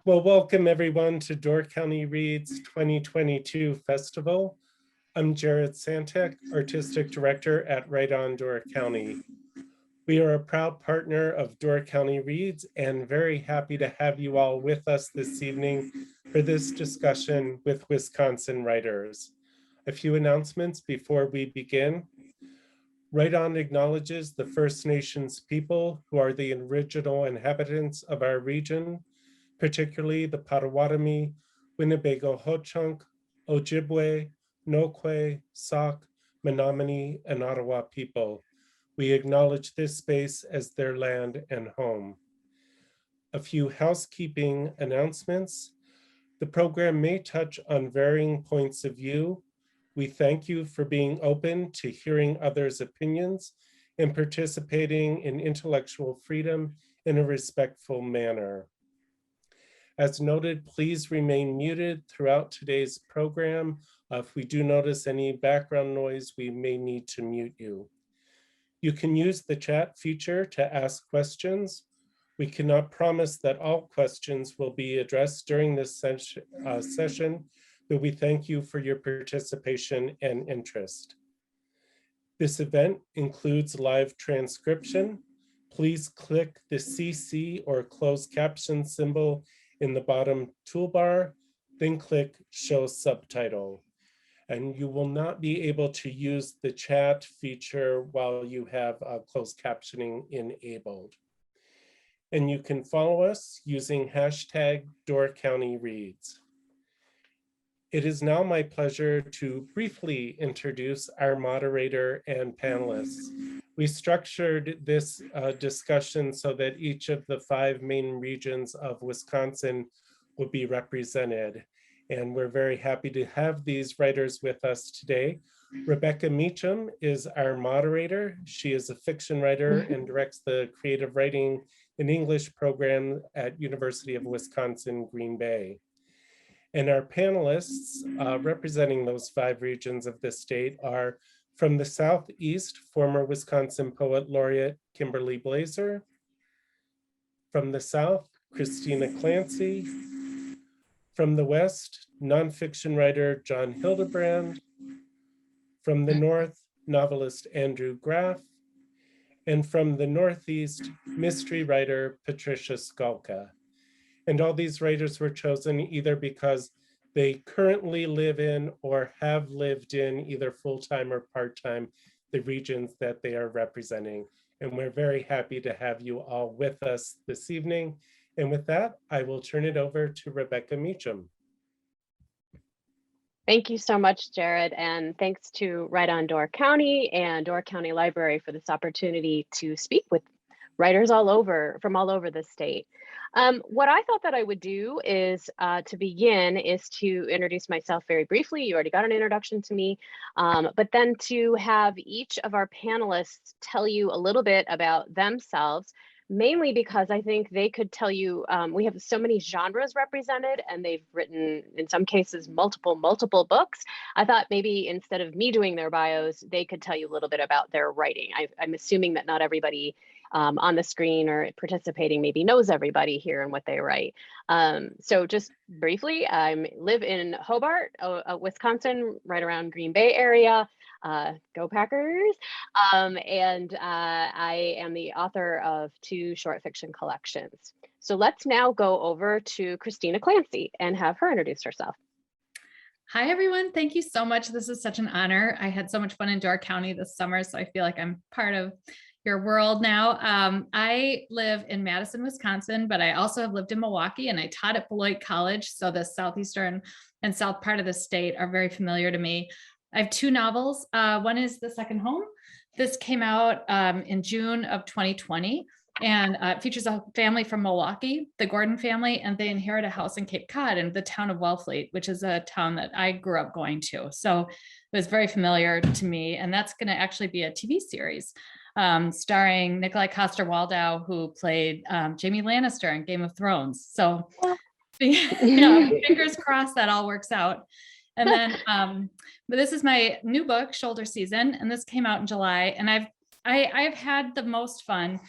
Well, welcome everyone to Door County Reads 2022 Festival. I'm Jared Santek, Artistic Director at Right On Door County. We are a proud partner of Door County Reads and very happy to have you all with us this evening for this discussion with Wisconsin writers. A few announcements before we begin. Right On acknowledges the First Nations people who are the original inhabitants of our region, particularly the Potawatomi, Winnebago Ho-Chunk, Ojibwe, Noque, Sauk, Menominee, and Ottawa people. We acknowledge this space as their land and home. A few housekeeping announcements. The program may touch on varying points of view. We thank you for being open to hearing others' opinions and participating in intellectual freedom in a respectful manner. As noted, please remain muted throughout today's program. If we do notice any background noise, we may need to mute you. You can use the chat feature to ask questions. We cannot promise that all questions will be addressed during this session, but we thank you for your participation and interest. This event includes live transcription. Please click the CC or closed caption symbol in the bottom toolbar, then click Show Subtitle. And you will not be able to use the chat feature while you have closed captioning enabled. And you can follow us using hashtag Door County Reads. It is now my pleasure to briefly introduce our moderator and panelists. We structured this discussion so that each of the 5 main regions of Wisconsin will be represented. And we're very happy to have these writers with us today. Rebecca Meacham is our moderator. She is a fiction writer and directs the creative writing in English program at University of Wisconsin, Green Bay. And our panelists representing those 5 regions of the state are from the Southeast, former Wisconsin Poet Laureate Kimberly Blazer. From the South, Christina Clancy. From the West, nonfiction writer John Hildebrand. From the North, novelist Andrew Graff. And from the Northeast, mystery writer Patricia Skalka. And all these writers were chosen either because they currently live in or have lived in either full-time or part-time the regions that they are representing. And we're very happy to have you all with us this evening. And with that, I will turn it over to Rebecca Meacham. Thank you so much, Jared, and thanks to Right On Door County and Door County Library for this opportunity to speak with writers from all over the state. What I thought that I would do is to begin is to introduce myself very briefly. You already got an introduction to me, but then to have each of our panelists tell you a little bit about themselves, mainly because I think they could tell you, we have so many genres represented and they've written, in some cases, multiple books. I thought maybe instead of me doing their bios, they could tell you a little bit about their writing. I'm assuming that not everybody on the screen or participating maybe knows everybody here and what they write. So just briefly, I live in Hobart, Wisconsin, right around Green Bay area. Go Packers. And I am the author of 2 short fiction collections. So let's now go over to Christina Clancy and have her introduce herself. Hi, everyone. Thank you so much. This is such an honor. I had so much fun in Door County this summer, so I feel like I'm part of your world now. I live in Madison, Wisconsin, but I also have lived in Milwaukee and I taught at Beloit College. So the southeastern and south part of the state are very familiar to me. I have 2 novels. One is The Second Home. This came out in June of 2020 and it features a family from Milwaukee, the Gordon family, and they inherit a house in Cape Cod in the town of Wellfleet, which is a town that I grew up going to. So it was very familiar to me, and that's going to actually be a TV series starring Nikolai Coster-Waldau, who played Jaime Lannister in Game of Thrones. So yeah, fingers crossed that all works out. And then, but this is my new book, Shoulder Season, and this came out in July. And I've had the most fun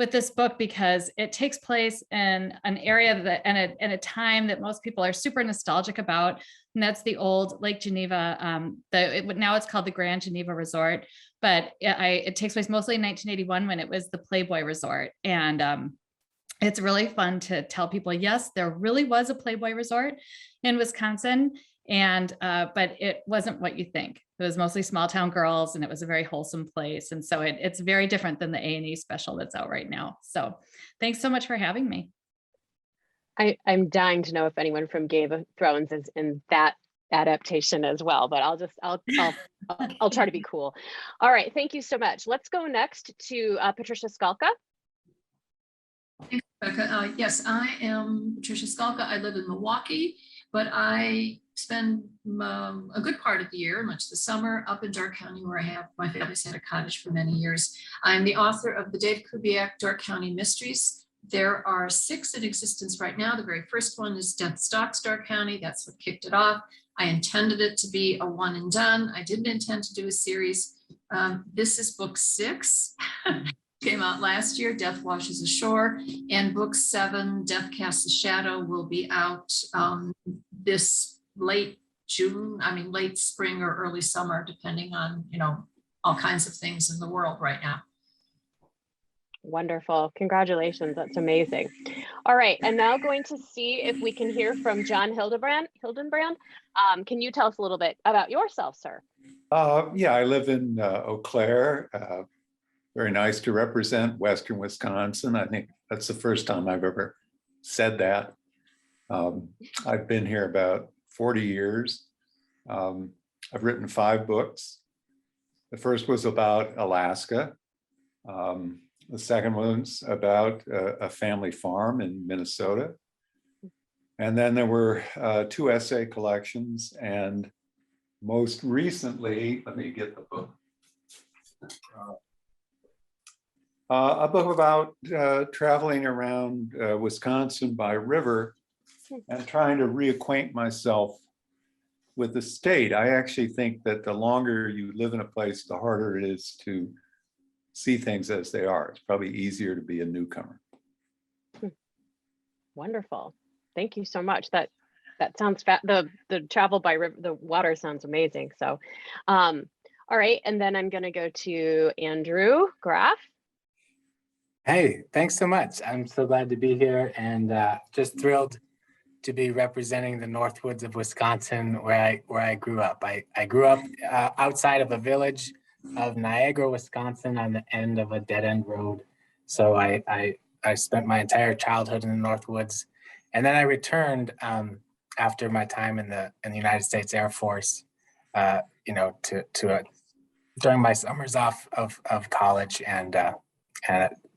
with this book because it takes place in an area that and a time that most people are super nostalgic about, and that's the old Lake Geneva. Now it's called the Grand Geneva Resort, but it takes place mostly in 1981 when it was the Playboy Resort, and it's really fun to tell people, yes, there really was a Playboy Resort in Wisconsin, and but it wasn't what you think. It was mostly small town girls, and it was a very wholesome place. And so it's very different than the A&E special that's out right now. So thanks so much for having me. I'm dying to know if anyone from Game of Thrones is in that adaptation as well, but I'll try to be cool. All right, thank you so much. Let's go next to Patricia Skalka. Thanks, Rebecca. Yes, I am Patricia Skalka. I live in Milwaukee, but I spend a good part of the year, much the summer, up in Door County, where my family's had a cottage for many years. I'm the author of the Dave Kubiak Door County Mysteries. There are 6 in existence right now. The very first one is Death Stalks Door County. That's what kicked it off. I intended it to be a one and done. I didn't intend to do a series. This is book 6. Came out last year, Death Washes Ashore, and book 7, Death Casts a Shadow, will be out this late June, late spring or early summer, depending on, all kinds of things in the world right now. Wonderful. Congratulations. That's amazing. All right. And now going to see if we can hear from John Hildenbrand. Can you tell us a little bit about yourself, sir? Yeah, I live in Eau Claire. Very nice to represent Western Wisconsin. I think that's the first time I've ever said that. I've been here about 40 years. I've written 5 books. The first was about Alaska. The second one's about a family farm in Minnesota. And then there were 2 essay collections. And most recently, let me get the book. A book about traveling around Wisconsin by river and trying to reacquaint myself with the state. I actually think that the longer you live in a place, the harder it is to see things as they are. It's probably easier to be a newcomer. Wonderful. Thank you so much. That sounds the travel by river, the water sounds amazing. So, all right. And then I'm going to go to Andrew Graff. Hey, thanks so much. I'm so glad to be here and just thrilled to be representing the Northwoods of Wisconsin, where I grew up. I grew up outside of a village of Niagara, Wisconsin, on the end of a dead-end road. So I spent my entire childhood in the Northwoods, and then I returned after my time in the United States Air Force, during my summers off of college and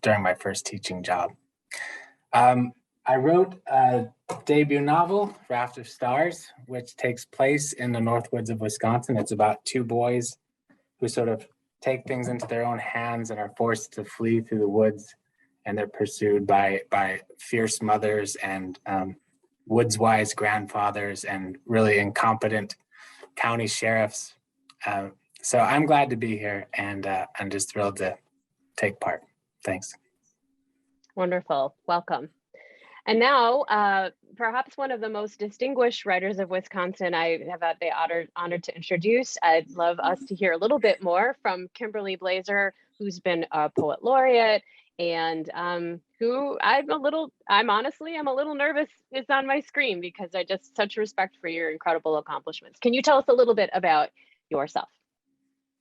during my first teaching job. I wrote a debut novel, Raft of Stars, which takes place in the Northwoods of Wisconsin. It's about 2 boys who sort of take things into their own hands and are forced to flee through the woods, and they're pursued by fierce mothers and woods-wise grandfathers and really incompetent county sheriffs. So I'm glad to be here, and I'm just thrilled to take part. Thanks. Wonderful. Welcome. And now, perhaps one of the most distinguished writers of Wisconsin I have had the honor to introduce. I'd love us to hear a little bit more from Kimberly Blazer, who's been a poet laureate and who I'm a little nervous is on my screen because I just such respect for your incredible accomplishments. Can you tell us a little bit about yourself?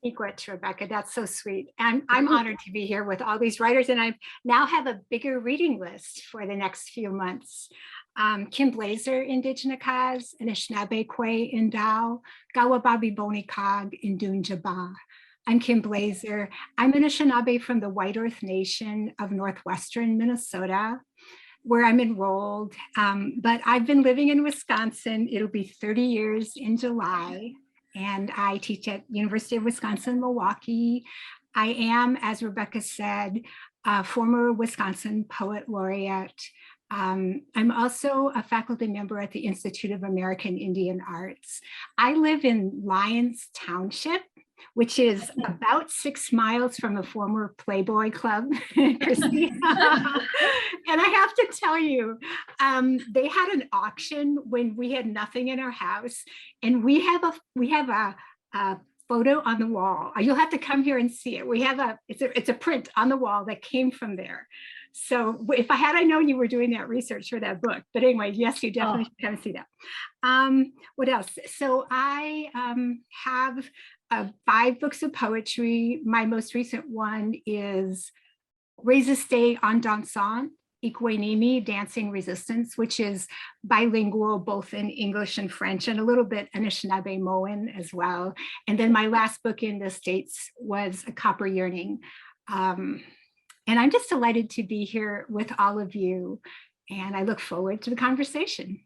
Secret, Rebecca, that's so sweet. And I'm honored to be here with all these writers, and I now have a bigger reading list for the next few months. Kim Blazer in Dijinakaz, Anishinaabe Kwe in Dow, Gawababi Bonikag in Dunjaba. I'm Kim Blazer. I'm an Anishinaabe from the White Earth Nation of Northwestern Minnesota, where I'm enrolled. But I've been living in Wisconsin. It'll be 30 years in July. And I teach at University of Wisconsin-Milwaukee. I am, as Rebecca said, a former Wisconsin Poet Laureate. I'm also a faculty member at the Institute of American Indian Arts. I live in Lyons Township, which is about 6 miles from the former Playboy Club, Christy. And I have to tell you, they had an auction when we had nothing in our house, and we have a photo on the wall. You'll have to come here and see it. We have it's a print on the wall that came from there. So if I known you were doing that research for that book, but anyway, yes, you definitely should come and see that. What else? So I have 5 books of poetry. My most recent one is Résisté en dansant, Equanimity, Dancing Resistance, which is bilingual, both in English and French, and a little bit Anishinaabe-Moan as well. And then my last book in the States was A Copper Yearning. And I'm just delighted to be here with all of you, and I look forward to the conversation.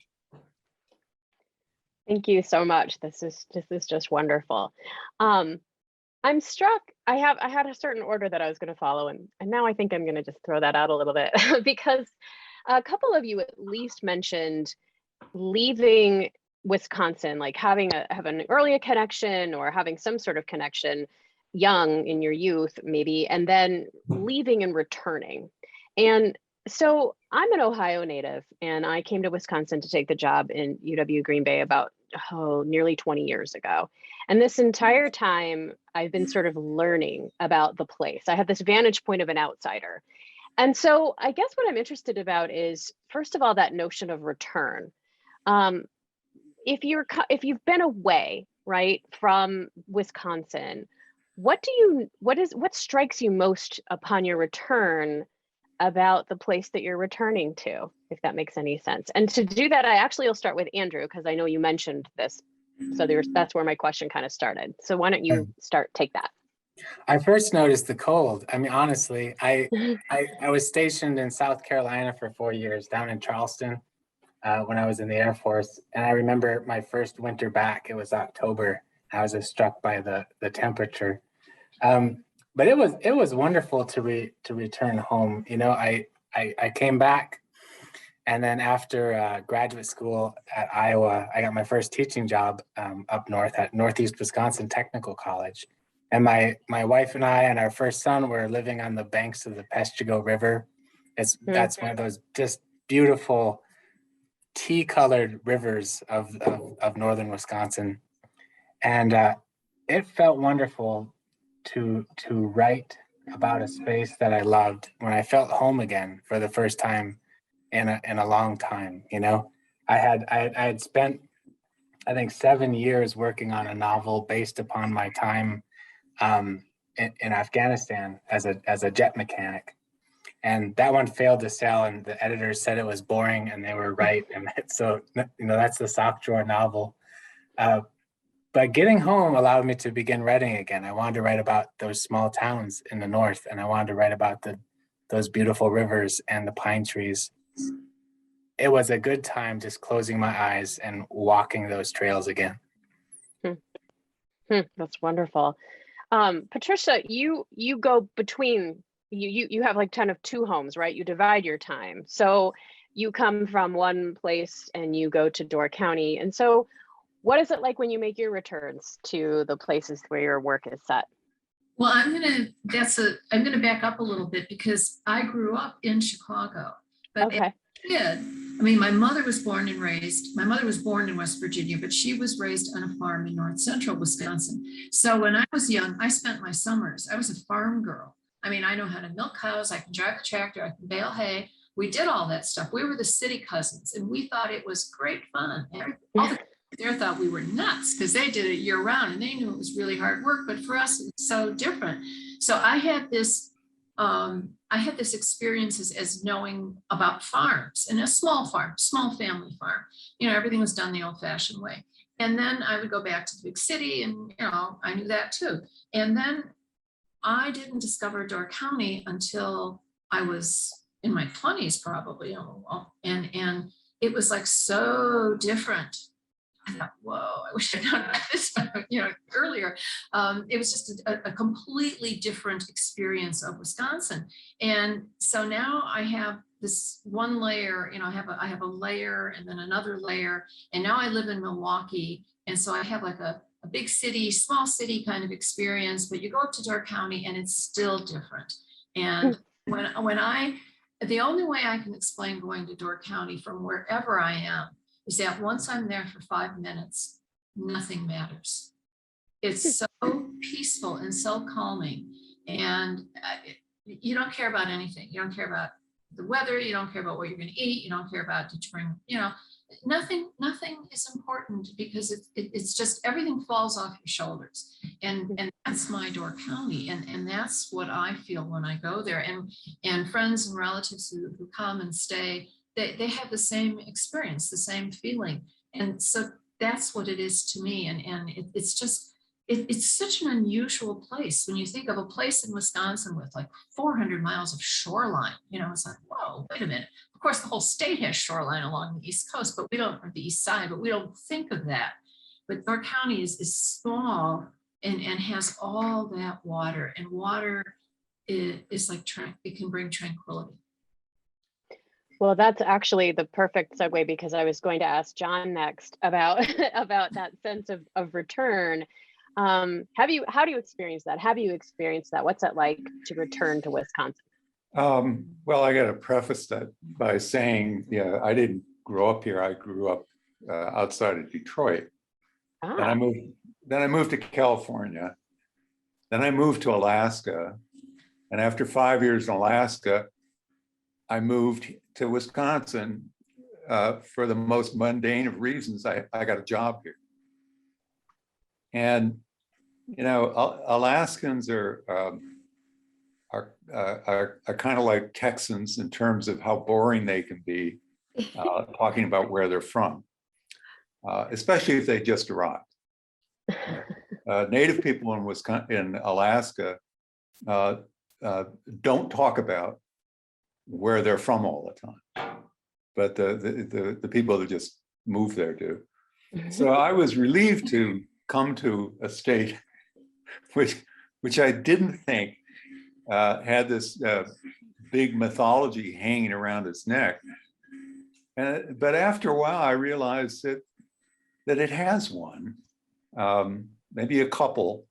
Thank you so much. This is just wonderful. I'm struck. I had a certain order that I was going to follow, and now I think I'm going to just throw that out a little bit because a couple of you at least mentioned leaving Wisconsin, like having an earlier connection or having some sort of connection young in your youth maybe, and then leaving and returning. And so I'm an Ohio native, and I came to Wisconsin to take the job in UW Green Bay about nearly 20 years ago. And this entire time I've been sort of learning about the place. I have this vantage point of an outsider. And so I guess what I'm interested about is, first of all, that notion of return. If you've been away, right, from Wisconsin, what strikes you most upon your return about the place that you're returning to, if that makes any sense? And to do that, I actually will start with Andrew, because I know you mentioned this. So that's where my question kind of started. So why don't you take that? I first noticed the cold. I mean, honestly, I was stationed in South Carolina for 4 years, down in Charleston, when I was in the Air Force. And I remember my first winter back, it was October. I was just struck by the temperature. But it was wonderful to return home. You know, I came back, and then after graduate school at Iowa, I got my first teaching job up north at Northeast Wisconsin Technical College. And my wife and I and our first son were living on the banks of the Peshtigo River. That's one of those just beautiful tea-colored rivers of northern Wisconsin, and it felt wonderful to write about a space that I loved when I felt home again for the first time in a long time. You know, I had spent, I think, 7 years working on a novel based upon my time in Afghanistan as a jet mechanic, and that one failed to sell, and the editors said it was boring, and they were right. And so, you know, that's the sock drawer novel. But getting home allowed me to begin writing again. I wanted to write about those small towns in the north, and I wanted to write about those beautiful rivers and the pine trees. It was a good time just closing my eyes and walking those trails again. That's wonderful. Patricia, you go between, you have like kind of 2 homes, right? You divide your time. So you come from one place and you go to Door County. And so what is it like when you make your returns to the places where your work is set? Well, I'm gonna back up a little bit, because I grew up in Chicago. But Okay. as a kid, I mean, my mother was born in West Virginia, but she was raised on a farm in north central Wisconsin. So when I was young, I spent my summers, I was a farm girl. I mean, I know how to milk cows, I can drive a tractor, I can bale hay. We did all that stuff. We were the city cousins, and we thought it was great fun. All the there thought we were nuts, because they did it year round, and they knew it was really hard work, but for us it's so different. So I had this experience as knowing about farms, and a small farm, small family farm, you know, everything was done the old fashioned way. And then I would go back to the big city, and you know, I knew that too. And then I didn't discover Door County until I was in my 20s probably, and it was like so different. I thought, whoa, I wish I'd done this, you know, earlier. It was just a completely different experience of Wisconsin. And so now I have this one layer, you know, I have a layer and then another layer. And now I live in Milwaukee. And so I have like a a big city, small city kind of experience, but you go up to Door County and it's still different. And the only way I can explain going to Door County from wherever I am is that once I'm there for 5 minutes, nothing matters. It's so peaceful and so calming. And you don't care about anything. You don't care about the weather. You don't care about what you're going to eat. You don't care about, did you bring, nothing is important, because it's just everything falls off your shoulders. And that's my Door County. And that's what I feel when I go there. And friends and relatives who come and stay, they have the same experience, the same feeling. And so that's what it is to me. And it's just, it's such an unusual place. When you think of a place in Wisconsin with like 400 miles of shoreline, it's like, whoa, wait a minute. Of course, the whole state has shoreline along the East Coast, but we don't, or the East Side, but we don't think of that. But Door County is small and has all that water, and water is like, it can bring tranquility. Well, that's actually the perfect segue, because I was going to ask John next about that sense of return. How do you experience that? Have you experienced that? What's it like to return to Wisconsin? Well, I got to preface that by saying, I didn't grow up here. I grew up outside of Detroit. Ah. Then I moved to California. Then I moved to Alaska. And after 5 years in Alaska, I moved to Wisconsin for the most mundane of reasons. I got a job here. And, Alaskans are kind of like Texans in terms of how boring they can be talking about where they're from, especially if they just arrived. Native people in in Alaska don't talk about where they're from all the time, but the people that just move there do. So I was relieved to come to a state which I didn't think had this big mythology hanging around its neck. But after a while, I realized that it has one, maybe a couple.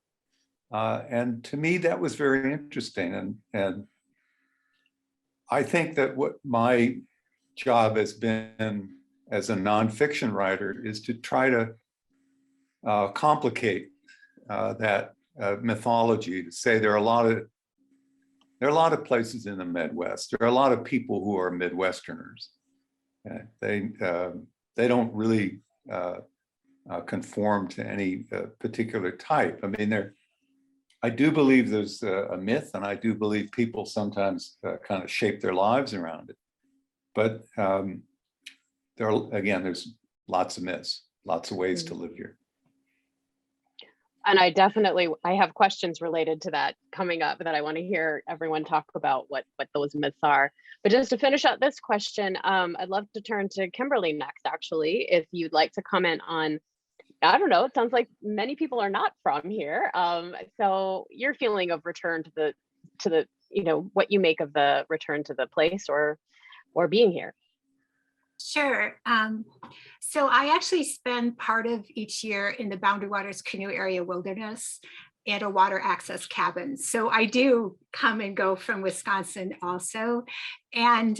And to me, that was very interesting. And I think that what my job has been as a nonfiction writer is to try to complicate that mythology, to say there are a lot of places in the Midwest. There are a lot of people who are Midwesterners. They don't really conform to any particular type. I mean, I do believe there's a myth, and I do believe people sometimes kind of shape their lives around it. But there's lots of myths, lots of ways to live here. And I have questions related to that coming up that I want to hear everyone talk about what those myths are. But just to finish up this question, I'd love to turn to Kimberly next, actually, if you'd like to comment on, I don't know, it sounds like many people are not from here. So your feeling of return to the what you make of the return to the place or being here. Sure. So I actually spend part of each year in the Boundary Waters Canoe Area Wilderness at a water access cabin. So I do come and go from Wisconsin also. And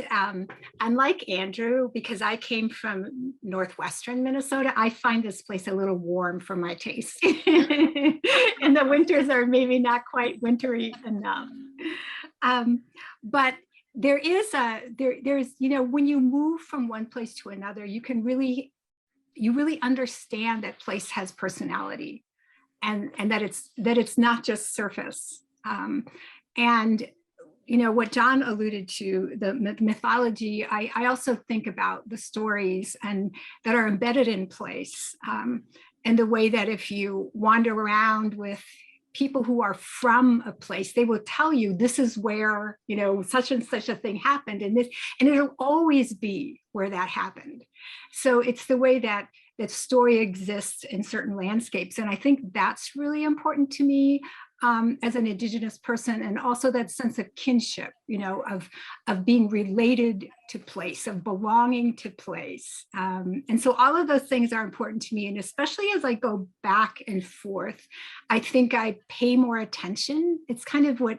unlike Andrew, because I came from northwestern Minnesota, I find this place a little warm for my taste. And the winters are maybe not quite wintry enough. But there's when you move from one place to another, you really understand that place has personality, and that it's not just surface. And what John alluded to, the mythology, I also think about the stories and that are embedded in place, and the way that if you wander around with people who are from a place, they will tell you this is where such and such a thing happened, and it'll always be where that happened. So it's the way that story exists in certain landscapes, and I think that's really important to me. as an Indigenous person, and also that sense of kinship, of being related to place, of belonging to place. And so all of those things are important to me. And especially as I go back and forth, I think I pay more attention. It's kind of what,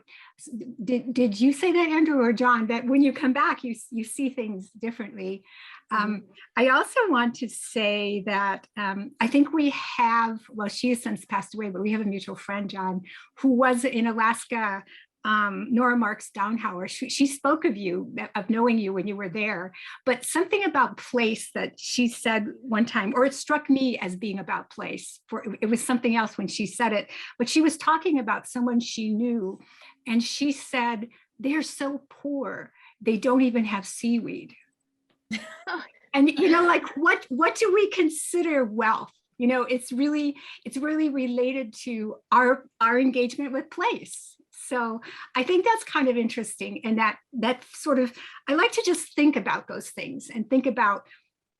did you say that, Andrew or John, that when you come back, you see things differently? I also want to say that I think we have, well, she has since passed away, but we have a mutual friend, John, who was in Alaska, Nora Marks Downhauer. She spoke of you, of knowing you when you were there, but something about place that she said one time, or it struck me as being about place, it was something else when she said it, but she was talking about someone she knew, and she said, they're so poor, they don't even have seaweed. And like what do we consider wealth? It's really related to our engagement with place. So I think that's kind of interesting, and that sort of, I like to just think about those things and think about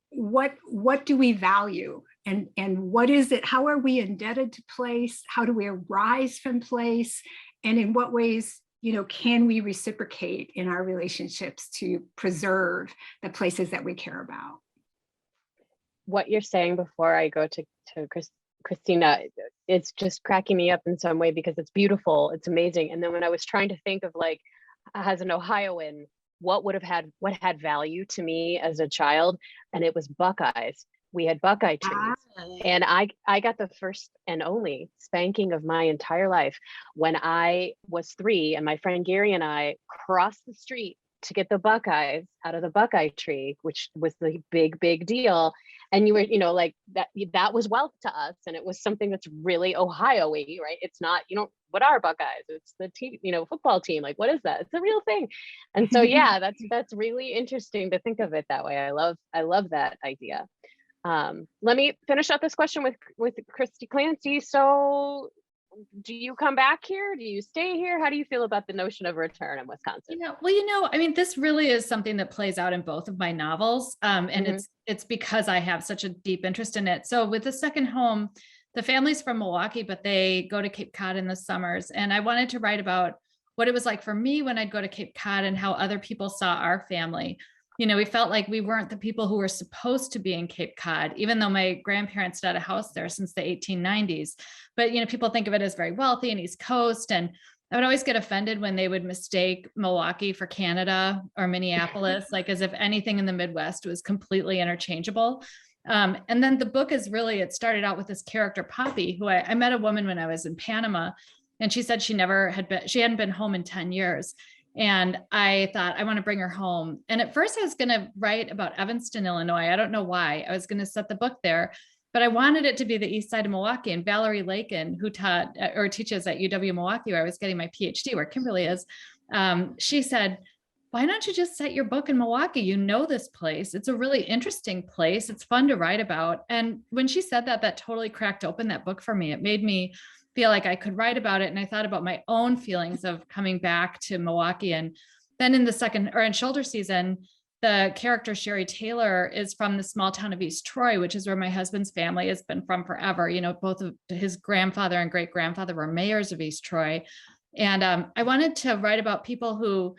what do we value, and what is it, how are we indebted to place, how do we arise from place, and in what ways can we reciprocate in our relationships to preserve the places that we care about? What you're saying before I go to Christina, it's just cracking me up in some way, because it's beautiful, it's amazing. And then when I was trying to think of, like, as an Ohioan, what had value to me as a child, and it was buckeyes. We had buckeye trees. And I got the first and only spanking of my entire life when I was 3, and my friend Gary and I crossed the street to get the buckeyes out of the buckeye tree, which was the big deal. And you were, like that was wealth to us. And it was something that's really Ohio-y, right? It's not, what are buckeyes? It's the team, football team. Like, what is that? It's a real thing. And so, yeah, that's really interesting to think of it that way. I love that idea. Let me finish up this question with Christy Clancy. So do you come back here? Do you stay here? How do you feel about the notion of return in Wisconsin? I mean, this really is something that plays out in both of my novels. And it's because I have such a deep interest in it. So with the second home, the family's from Milwaukee, but they go to Cape Cod in the summers. And I wanted to write about what it was like for me when I'd go to Cape Cod and how other people saw our family. We felt like we weren't the people who were supposed to be in Cape Cod, even though my grandparents had a house there since the 1890s. But, people think of it as very wealthy and East Coast. And I would always get offended when they would mistake Milwaukee for Canada or Minneapolis, like as if anything in the Midwest was completely interchangeable. And then the book is really, it started out with this character, Poppy, who I met a woman when I was in Panama, and she said she hadn't been home in 10 years. And I thought, I want to bring her home. And at first I was going to write about Evanston, Illinois. I don't know why. I was going to set the book there, but I wanted it to be the east side of Milwaukee. And Valerie Lakin, who taught or teaches at UW Milwaukee, where I was getting my PhD, where Kimberly is, she said, why don't you just set your book in Milwaukee? You know this place. It's a really interesting place. It's fun to write about. And when she said that, that totally cracked open that book for me. It made me feel like I could write about it. And I thought about my own feelings of coming back to Milwaukee. And then in shoulder season, the character Sherry Taylor is from the small town of East Troy, which is where my husband's family has been from forever. Both of his grandfather and great grandfather were mayors of East Troy. And I wanted to write about people who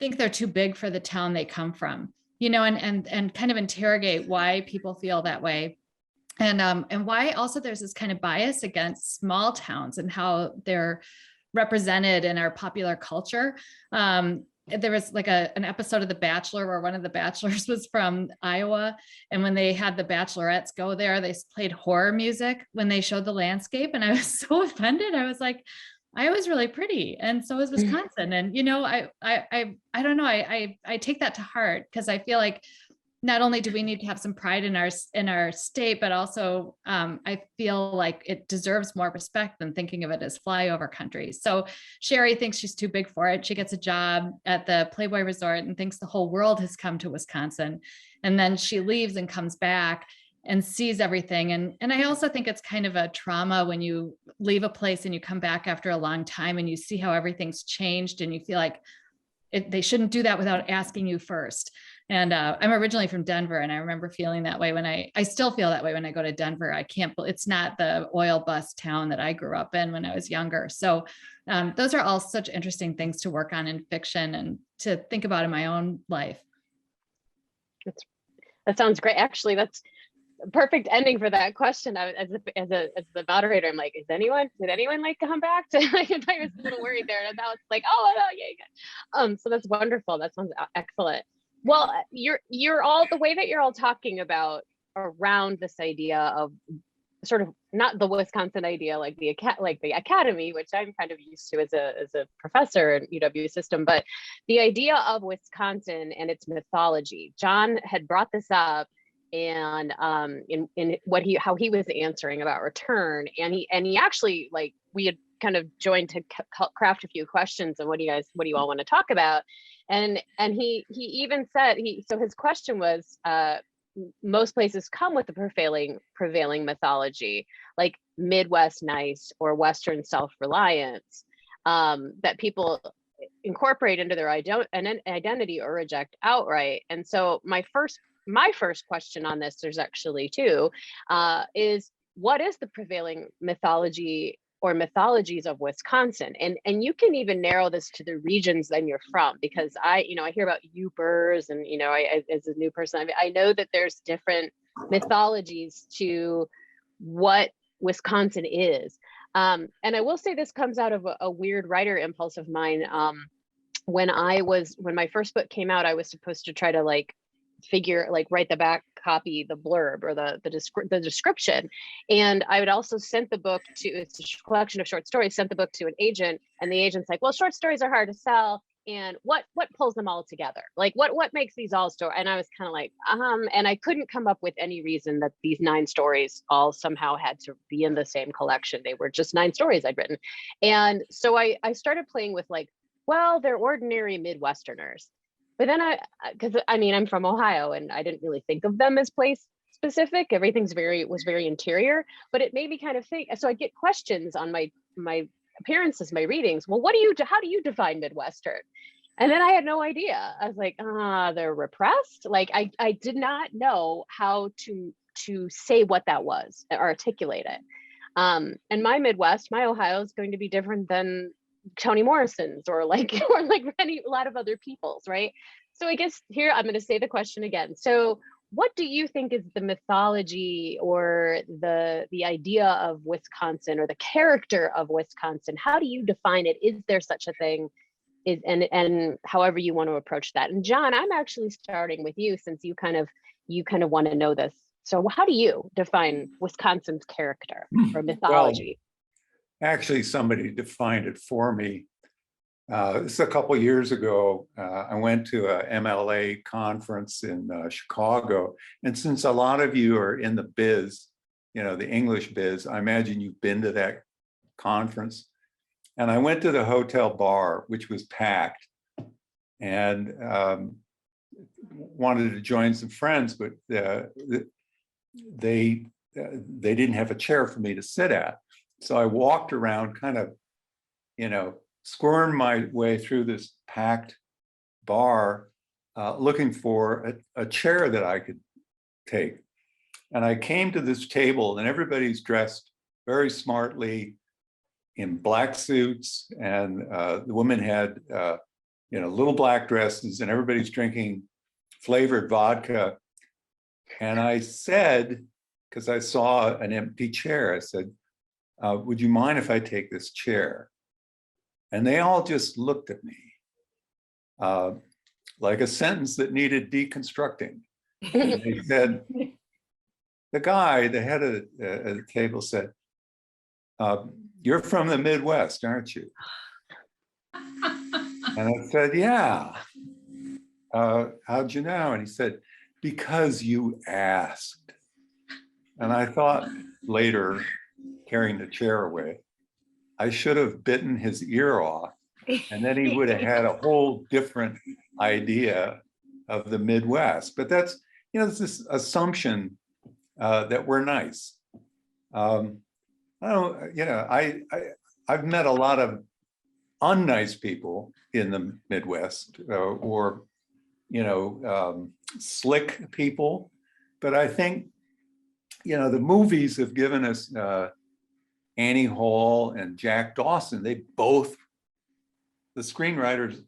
think they're too big for the town they come from, and kind of interrogate why people feel that way. And why also there's this kind of bias against small towns and how they're represented in our popular culture. There was like an episode of The Bachelor where one of the bachelors was from Iowa. And when they had the bachelorettes go there, they played horror music when they showed the landscape. And I was so offended. I was like, Iowa's really pretty. And so is Wisconsin. And, I don't know. I take that to heart, because I feel like not only do we need to have some pride in our state, but also I feel like it deserves more respect than thinking of it as flyover country. So Sherry thinks she's too big for it. She gets a job at the Playboy Resort and thinks the whole world has come to Wisconsin. And then she leaves and comes back and sees everything. And I also think it's kind of a trauma when you leave a place and you come back after a long time and you see how everything's changed, and you feel like they shouldn't do that without asking you first. And I'm originally from Denver, and I remember feeling that way when I still feel that way when I go to Denver. I can't, it's not the oil bust town that I grew up in when I was younger. So those are all such interesting things to work on in fiction and to think about in my own life. That sounds great. Actually, that's a perfect ending for that question. As the moderator, I'm like, did anyone like to come back to? I was a little worried there, and now it's like, oh yeah. So that's wonderful. That sounds excellent. Well, you're all, the way that you're all talking about around this idea of sort of not the Wisconsin idea, like the academy, which I'm kind of used to as a professor in UW system, but the idea of Wisconsin and its mythology. John had brought this up, and in how he was answering about return, and he actually, like, we had kind of joined to craft a few questions and what do you all want to talk about, and he even said so his question was, most places come with the prevailing mythology, like Midwest nice or Western self-reliance, that people incorporate into their identity or reject outright. And so my first question on this, there's actually two, is what is the prevailing mythology or mythologies of Wisconsin? And you can even narrow this to the regions that you're from, because I hear about Upers, and I, as a new person, I know that there's different mythologies to what Wisconsin is. And I will say this comes out of a weird writer impulse of mine. When my first book came out, I was supposed to try to write the back copy, the blurb or the description. And I would also send the book to, it's a collection of short stories, sent the book to an agent, and the agent's like, well, short stories are hard to sell. And what pulls them all together? Like what makes these all stories? And I was kind of like, and I couldn't come up with any reason that these 9 stories all somehow had to be in the same collection. They were just 9 stories I'd written. And so I started playing with well, they're ordinary Midwesterners. But then I'm from Ohio, and I didn't really think of them as place specific. Everything was very interior, but it made me kind of think. So I get questions on my appearances, my readings. Well, how do you define Midwestern? And then I had no idea. I was like, they're repressed. Like I did not know how to say what that was or articulate it. And my Midwest, my Ohio is going to be different than Toni Morrison's or a lot of other people's, right? So I guess here I'm going to say the question again. So what do you think is the mythology or the idea of Wisconsin or the character of Wisconsin? How do you define it? Is there such a thing? And however you want to approach that. And John, I'm actually starting with you, since you kind of want to know this. So how do you define Wisconsin's character or mythology? Well, actually, somebody defined it for me. This is a couple of years ago. I went to a MLA conference in Chicago. And since a lot of you are in the biz, the English biz, I imagine you've been to that conference. And I went to the hotel bar, which was packed, and wanted to join some friends, but they didn't have a chair for me to sit at. So I walked around, kind of, squirmed my way through this packed bar, looking for a chair that I could take. And I came to this table, and everybody's dressed very smartly in black suits, and the women had little black dresses, and everybody's drinking flavored vodka. And I said, because I saw an empty chair, I said, would you mind if I take this chair? And they all just looked at me like a sentence that needed deconstructing. And they said, the guy, the head of the table said, you're from the Midwest, aren't you? And I said, yeah. How'd you know? And he said, because you asked. And I thought later, carrying the chair away, I should have bitten his ear off, and then he would have had a whole different idea of the Midwest. But that's, it's this assumption that we're nice. I've met a lot of unnice people in the Midwest, or slick people. But I think, the movies have given us Annie Hall and Jack Dawson. The screenwriters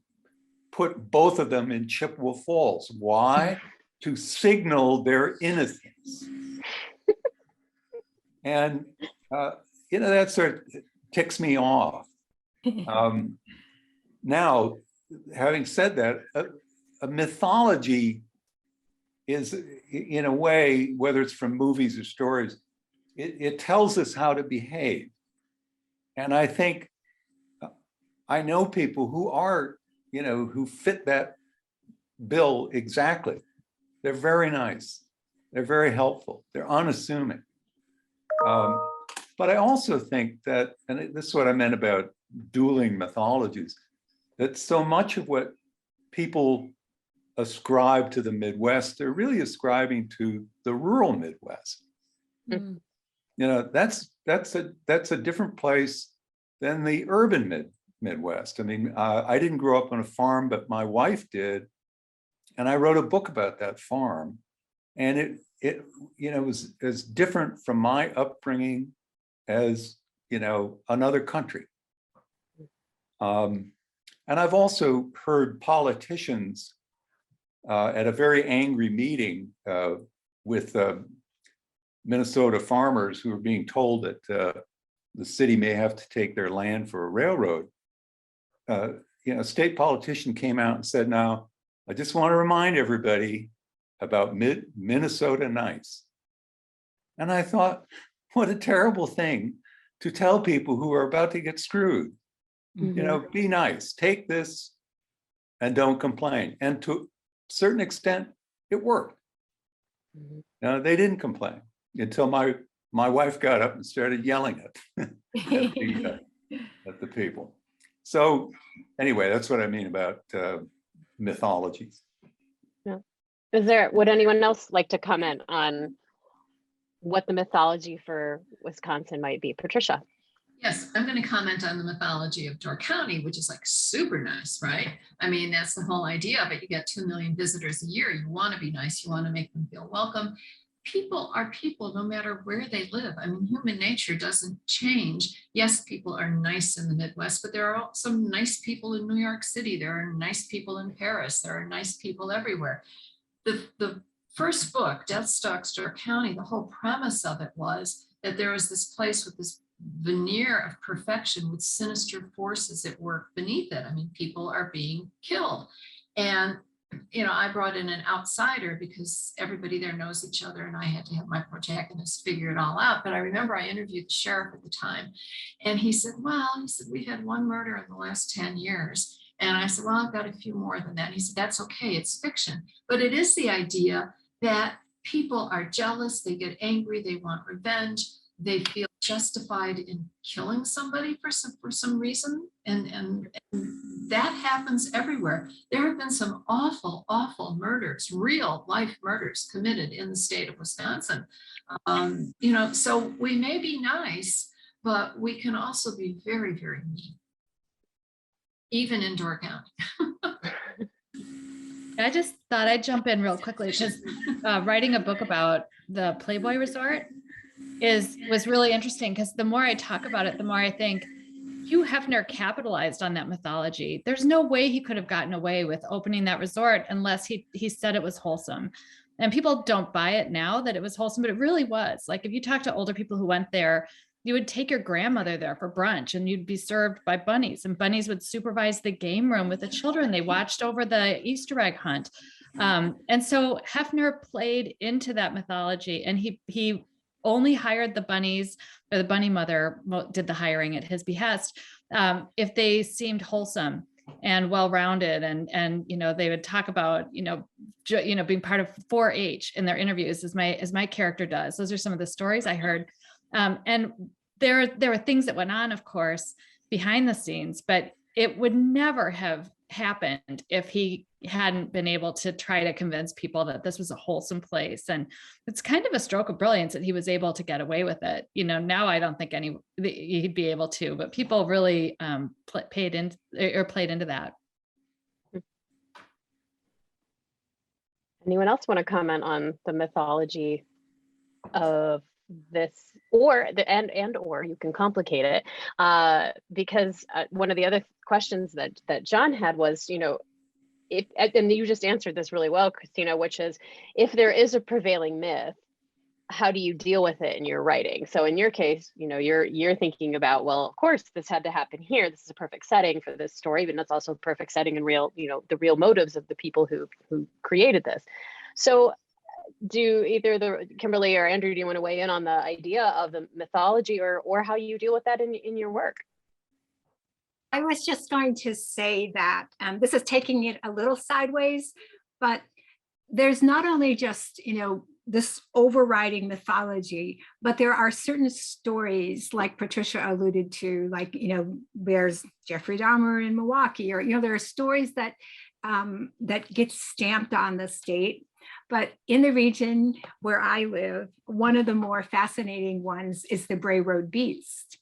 put both of them in Chippewa Falls. Why? To signal their innocence. And, that sort of ticks me off. Now, having said that, a mythology is, in a way, whether it's from movies or stories, it tells us how to behave. And I think I know people who are, who fit that bill exactly. They're very nice. They're very helpful. They're unassuming. But I also think that, and this is what I meant about dueling mythologies, that so much of what people ascribe to the Midwest, they're really ascribing to the rural Midwest. Mm. That's a different place than the urban Midwest. I mean, I didn't grow up on a farm, but my wife did, and I wrote a book about that farm, and it was as different from my upbringing as another country. And I've also heard politicians at a very angry meeting with Minnesota farmers who are being told that the city may have to take their land for a railroad. A state politician came out and said, "Now, I just want to remind everybody about Minnesota nice." And I thought, what a terrible thing to tell people who are about to get screwed. Mhm. Be nice, take this and don't complain. And to a certain extent, it worked. Mhm. They didn't complain until my wife got up and started yelling at the people. So anyway, that's what I mean about mythologies. Would anyone else like to comment on what the mythology for Wisconsin might be? Patricia. Yes, I'm going to comment on the mythology of Door County, which is like super nice, right? I mean, that's the whole idea of it. You get 2 million visitors a year. You want to be nice. You want to make them feel welcome. People are people no matter where they live. I mean, human nature doesn't change. Yes, people are nice in the Midwest, but there are also nice people in New York City. There are nice people in Paris. There are nice people everywhere. The first book, Death Stalks Door County, the whole premise of it was that there was this place with this veneer of perfection with sinister forces at work beneath it. I mean, people are being killed. And, I brought in an outsider because everybody there knows each other and I had to have my protagonist figure it all out. But I remember I interviewed the sheriff at the time and he said, we had one murder in the last 10 years. And I said, well, I've got a few more than that. And he said, that's okay, it's fiction. But it is the idea that people are jealous, they get angry, they want revenge, they feel justified in killing somebody for some reason. And that happens everywhere. There have been some awful, awful murders, real life murders committed in the state of Wisconsin. So we may be nice, but we can also be very, very mean. Even in Door County. I just thought I'd jump in real quickly because writing a book about the Playboy Resort was really interesting because the more I talk about it, the more I think Hugh Hefner capitalized on that mythology. There's no way he could have gotten away with opening that resort unless he said it was wholesome. And people don't buy it now that it was wholesome, but it really was. Like if you talk to older people who went there, you would take your grandmother there for brunch and you'd be served by bunnies, and bunnies would supervise the game room with the children. They watched over the Easter egg hunt. And so Hefner played into that mythology, and he only hired the bunnies, or the bunny mother did the hiring at his behest, if they seemed wholesome and well-rounded. And they would talk about, being part of 4-H in their interviews as my character does. Those are some of the stories I heard. And there were things that went on, of course, behind the scenes, but it would never have happened if he hadn't been able to try to convince people that this was a wholesome place. And it's kind of a stroke of brilliance that he was able to get away with it. Now I don't think he'd be able to, but people really played into that. Anyone else want to comment on the mythology of this, or or you can complicate it, because one of the other questions that John had was, if, and you just answered this really well, Christina, which is, if there is a prevailing myth, how do you deal with it in your writing? So in your case, you're thinking about, well, of course, this had to happen here. This is a perfect setting for this story, but it's also a perfect setting and real, the real motives of the people who created this. So do either Kimberly or Andrew, do you want to weigh in on the idea of the mythology or how you deal with that in your work? I was just going to say that this is taking it a little sideways, but there's not only just, this overriding mythology, but there are certain stories like Patricia alluded to, like, there's Jeffrey Dahmer in Milwaukee, or, there are stories that that get stamped on the state. But in the region where I live, one of the more fascinating ones is the Bray Road Beast.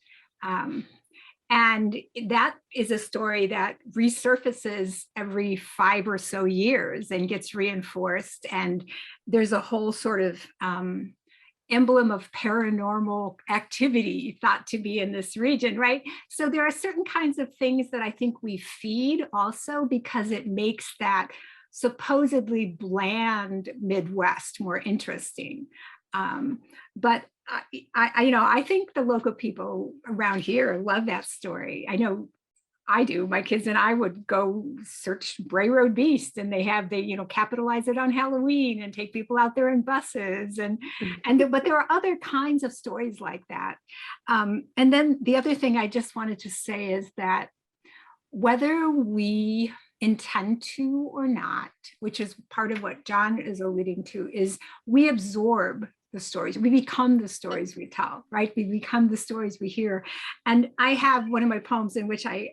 And that is a story that resurfaces every 5 or so years and gets reinforced. And there's a whole sort of emblem of paranormal activity thought to be in this region, right? So there are certain kinds of things that I think we feed also, because it makes that supposedly bland Midwest more interesting. But I think the local people around here love that story. I know I do. My kids and I would go search Bray Road Beast, and they capitalize it on Halloween and take people out there in buses, but there are other kinds of stories like that. And then the other thing I just wanted to say is that whether we intend to or not, which is part of what John is alluding to, is we absorb the stories. We become the stories we tell, right? We become the stories we hear. And I have one of my poems in which I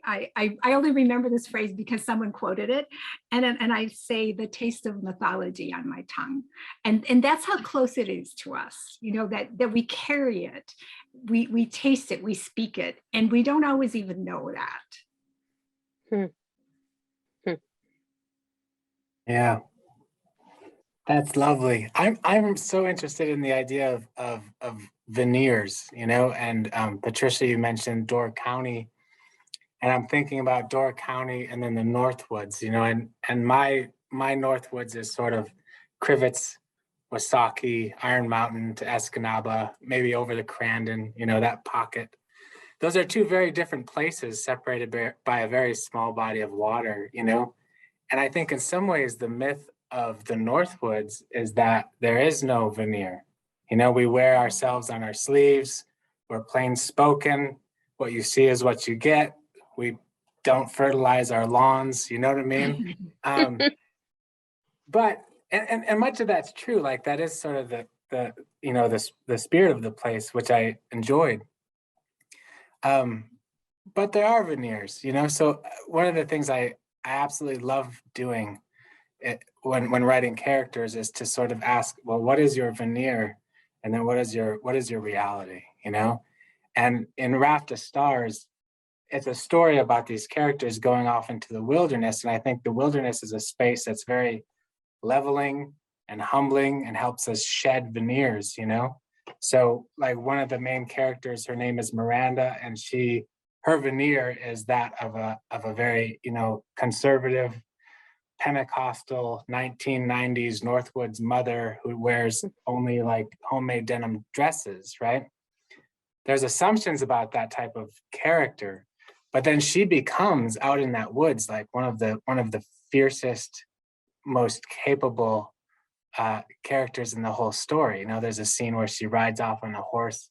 only remember this phrase because someone quoted it. And I say, the taste of mythology on my tongue. And that's how close it is to us, that we carry it, we taste it, we speak it, and we don't always even know that. Yeah. That's lovely. I'm so interested in the idea of veneers, and Patricia, you mentioned Door County, and I'm thinking about Door County and then the Northwoods, and my Northwoods is sort of Crivets, Wasaki, Iron Mountain to Escanaba, maybe over the Crandon, that pocket. Those are two very different places separated by a very small body of water, and I think in some ways the myth of the Northwoods is that there is no veneer. We wear ourselves on our sleeves. We're plain spoken. What you see is what you get. We don't fertilize our lawns. You know what I mean? But much of that's true. Like, that is sort of the spirit of the place, which I enjoyed. But there are veneers. So one of the things I absolutely love doing when writing characters is to sort of ask, well, what is your veneer, and then what is your reality, And in Raft of Stars, it's a story about these characters going off into the wilderness, and I think the wilderness is a space that's very leveling and humbling and helps us shed veneers, So, like, one of the main characters, her name is Miranda, and her veneer is that of a very conservative Pentecostal 1990s Northwoods mother who wears only like homemade denim dresses, right? There's assumptions about that type of character, but then she becomes, out in that woods, like one of the fiercest, most capable characters in the whole story. There's a scene where she rides off on a horse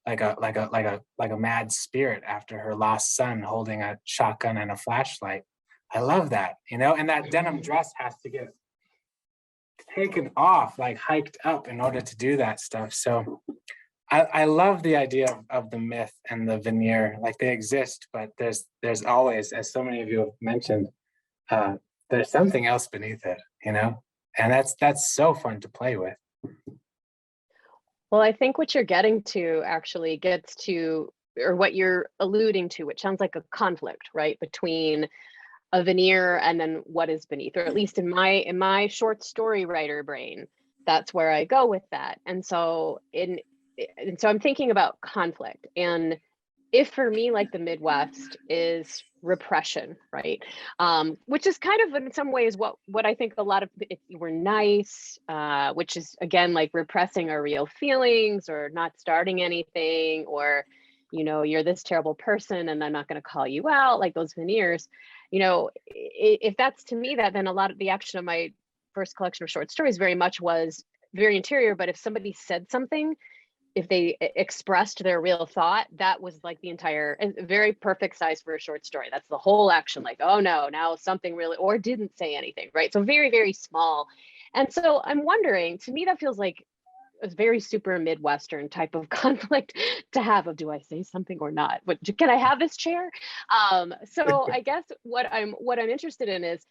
like a mad spirit after her lost son, holding a shotgun and a flashlight. I love that, and that denim dress has to get taken off, like hiked up in order to do that stuff. So I love the idea of the myth and the veneer. Like, they exist, but there's always, as so many of you have mentioned, there's something else beneath it, and that's so fun to play with. Well, I think what you're getting to actually gets to, or what you're alluding to, which sounds like a conflict, right, between a veneer and then what is beneath, or at least in my short story writer brain, that's where I go with that. And so I'm thinking about conflict, and if for me, like the Midwest is repression, right? Which is kind of in some ways what I think a lot of we're nice, which is again like repressing our real feelings or not starting anything, or you're this terrible person and I'm not going to call you out, like those veneers. If that's to me that, then a lot of the action of my first collection of short stories very much was very interior. But if somebody said something, if they expressed their real thought, that was like the entire, very perfect size for a short story. That's the whole action, like, oh no, now something really, or didn't say anything, right? So very, very small. And so I'm wondering, to me, that feels like a very super Midwestern type of conflict to have of, do I say something or not? Can I have this chair? So I guess what I'm interested in is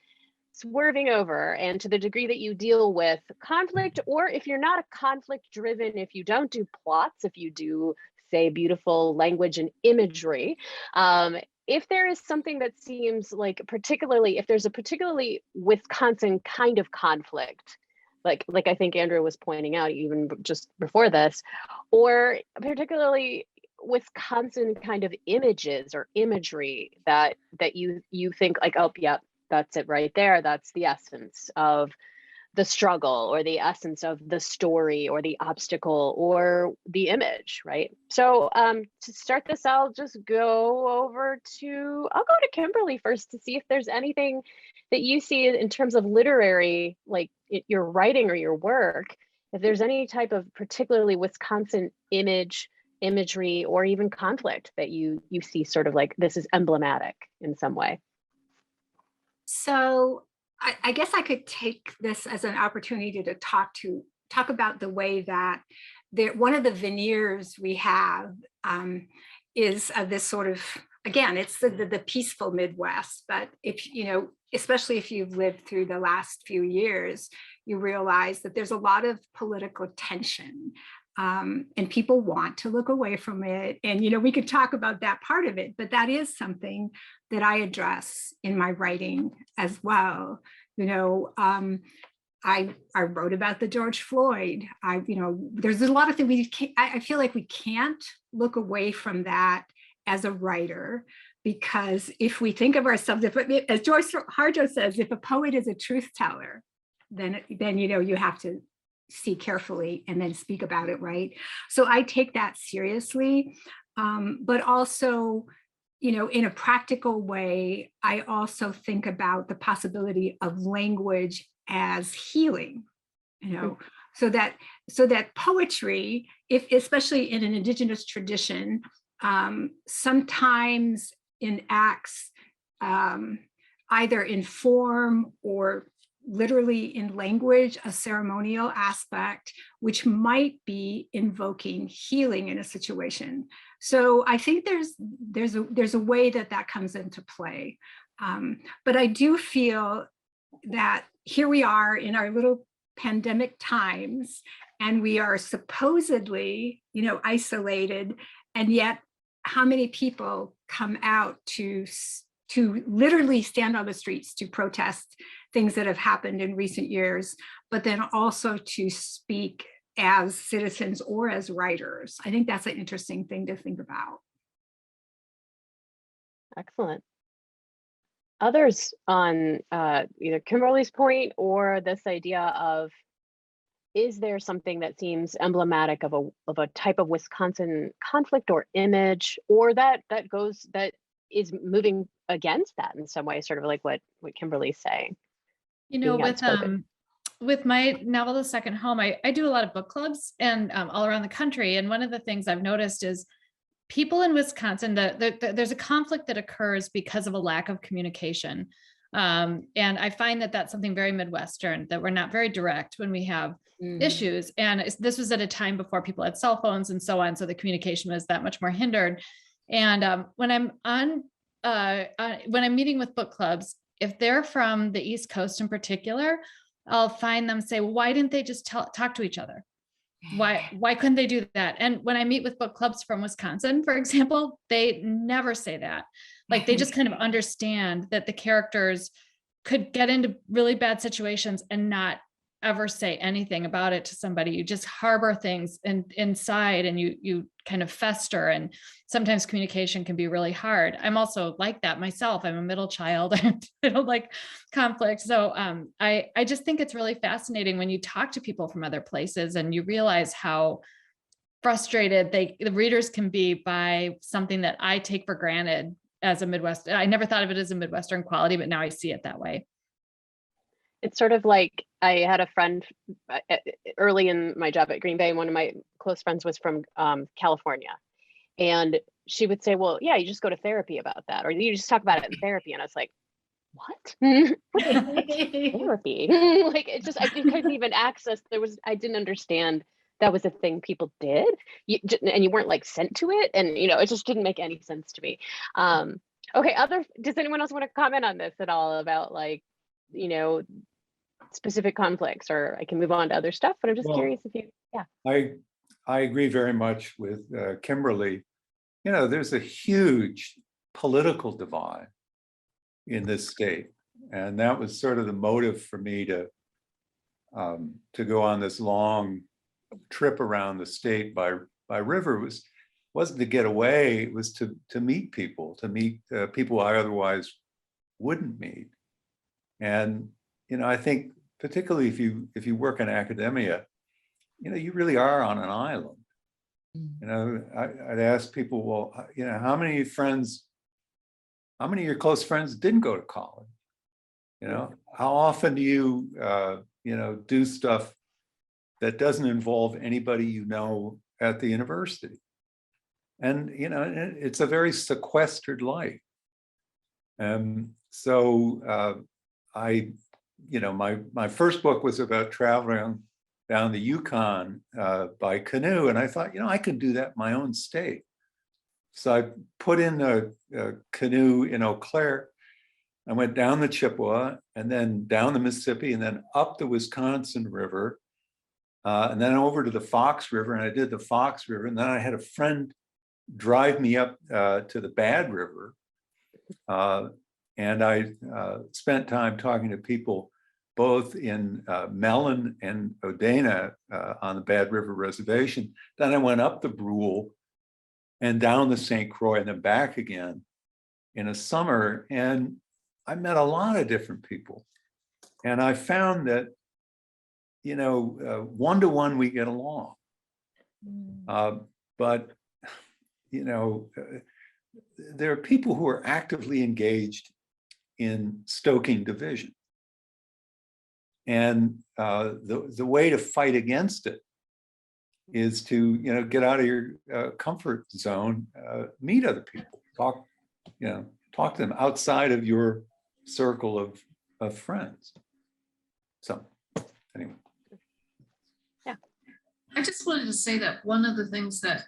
swerving over, and to the degree that you deal with conflict, or if you're not a conflict driven, if you don't do plots, if you do say beautiful language and imagery, if there is something that seems like, particularly if there's a particularly Wisconsin kind of conflict, like I think Andrew was pointing out even just before this, or particularly Wisconsin kind of images or imagery that you think like, oh yeah, that's it right there. That's the essence of the struggle, or the essence of the story, or the obstacle, or the image, right? So to start this, I'll go to Kimberly first to see if there's anything that you see in terms of literary, like your writing or your work, if there's any type of particularly Wisconsin imagery, or even conflict that you see sort of like this is emblematic in some way. So I guess I could take this as an opportunity to talk about the way that one of the veneers we have is this sort of, again, it's the peaceful Midwest. But if especially if you've lived through the last few years, you realize that there's a lot of political tension. And people want to look away from it. And, we could talk about that part of it, but that is something that I address in my writing as well. I wrote about the George Floyd. There's a lot of things I feel like we can't look away from that as a writer, because if we think of ourselves, as Joyce Harjo says, if a poet is a truth teller, then you have to see carefully and then speak about it, right? So I take that seriously, but also, in a practical way, I also think about the possibility of language as healing, so that poetry, especially in an Indigenous tradition, sometimes enacts either in form or literally in language, a ceremonial aspect, which might be invoking healing in a situation. So I think there's a way that comes into play. But I do feel that here we are in our little pandemic times, and we are supposedly, isolated, and yet how many people come out to literally stand on the streets to protest things that have happened in recent years, but then also to speak as citizens or as writers. I think that's an interesting thing to think about. Excellent. Others on either Kimberly's point or this idea of, is there something that seems emblematic of a type of Wisconsin conflict or image, or that is moving against that in some way, sort of like what Kimberly's saying? With my novel, The Second Home, I do a lot of book clubs and all around the country. And one of the things I've noticed is people in Wisconsin, there's a conflict that occurs because of a lack of communication. And I find that that's something very Midwestern, that we're not very direct when we have issues. And this was at a time before people had cell phones and so on. So the communication was that much more hindered. And when I'm meeting with book clubs, if they're from the East Coast in particular, I'll find them say, well, why didn't they just talk to each other? Why couldn't they do that? And when I meet with book clubs from Wisconsin, for example, they never say that. Like they just kind of understand that the characters could get into really bad situations and not ever say anything about it to somebody. You just harbor things inside and you kind of fester, and sometimes communication can be really hard. I'm also like that myself. I'm a middle child. I don't like conflict. So I just think it's really fascinating when you talk to people from other places and you realize how frustrated the readers can be by something that I take for granted as a Midwest. I never thought of it as a Midwestern quality, but now I see it that way. It's sort of like I had a friend early in my job at Green Bay. One of my close friends was from California. And she would say, well, yeah, you just go to therapy about that. Or you just talk about it in therapy. And I was like, what? Therapy? Like, it just, I couldn't even access. I didn't understand that was a thing people did. And you weren't like sent to it. And, it just didn't make any sense to me. Okay, does anyone else want to comment on this at all about like, specific conflicts, or I can move on to other stuff, but I'm just curious if you, yeah. I agree very much with Kimberly. There's a huge political divide in this state. And that was sort of the motive for me to go on this long trip around the state by river. Wasn't to get away, it was to meet people, people I otherwise wouldn't meet. And, I think particularly if you work in academia, you really are on an island. I'd ask people, well, how many of your close friends didn't go to college? How often do you, do stuff that doesn't involve anybody at the university? And, it's a very sequestered life. So my first book was about traveling down the Yukon by canoe. And I thought, I could do that in my own state. So I put in a canoe in Eau Claire. I went down the Chippewa and then down the Mississippi and then up the Wisconsin River and then over to the Fox River. And I did the Fox River. And then I had a friend drive me up to the Bad River. And I spent time talking to people both in Mellon and Odena on the Bad River Reservation. Then I went up the Brule and down the St. Croix and then back again in a summer. And I met a lot of different people. And I found that, one-to-one we get along. But, there are people who are actively engaged in stoking division. And the way to fight against it is to, get out of your comfort zone, meet other people, talk to them outside of your circle of friends. So anyway. Yeah. I just wanted to say that one of the things that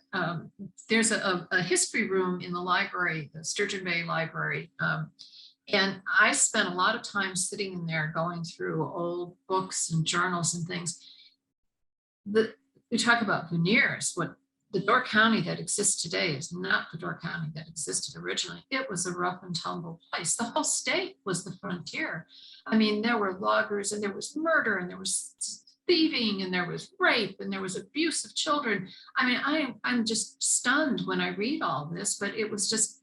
there's a history room in the library, the Sturgeon Bay Library. And I spent a lot of time sitting in there going through old books and journals and things. We talk about veneers. What the Door County that exists today is not the Door County that existed originally. It was a rough and tumble place. The whole state was the frontier. I mean, there were loggers and there was murder and there was thieving and there was rape and there was abuse of children. I mean, I'm just stunned when I read all this, but it was just,